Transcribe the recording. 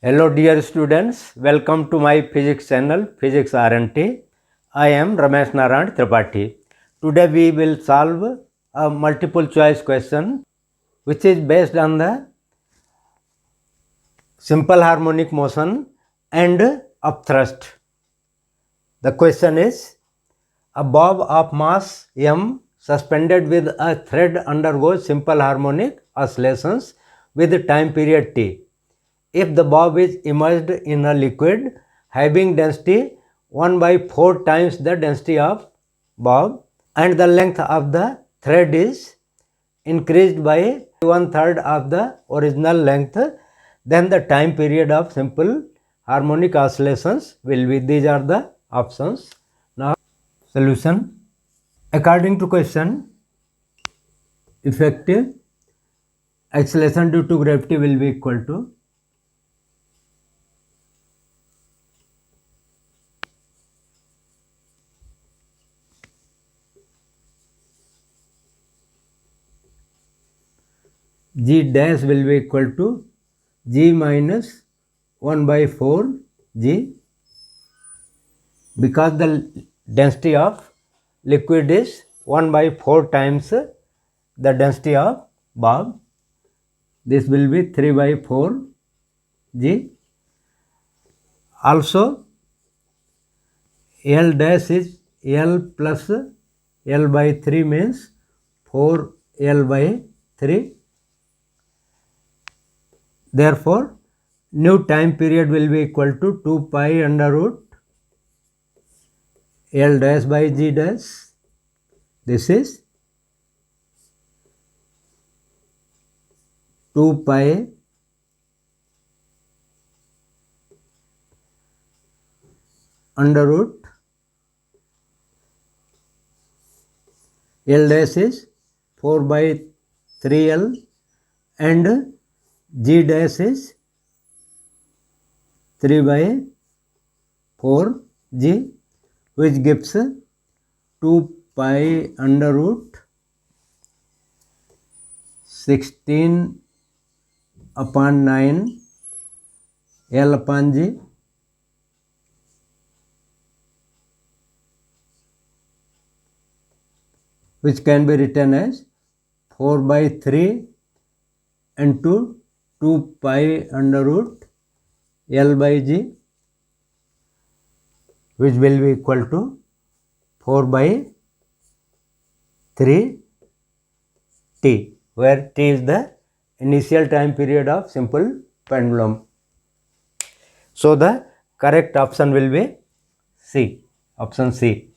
Hello dear students, welcome to my physics channel Physics R&T. I am Ramesh Narayan Tripathi. Today we will solve a multiple choice question which is based on the simple harmonic motion and upthrust. The question is, a bob of mass m suspended with a thread undergoes simple harmonic oscillations with time period t. If the bob is immersed in a liquid having density 1 by 4 times the density of bob and the length of the thread is increased by 1/3 of the original length, then the time period of simple harmonic oscillations will be. These are the options. Now solution. According to question, effective acceleration due to gravity will be equal to g dash will be equal to g minus 1 by 4 g, because the density of liquid is 1 by 4 times the density of bob. This will be 3 by 4 g. Also L dash is L plus L by 3 means 4 L by 3. Therefore new time period will be equal to 2 pi under root L dash by G dash. This is 2 pi under root L dash is 4 by 3L and G dash is 3 by 4G, which gives 2 pi under root 16 upon 9 L upon G, which can be written as 4 by 3 into 2 pi under root L by G, which will be equal to 4 by 3 t, where t is the initial time period of simple pendulum. So the correct option will be C, option C.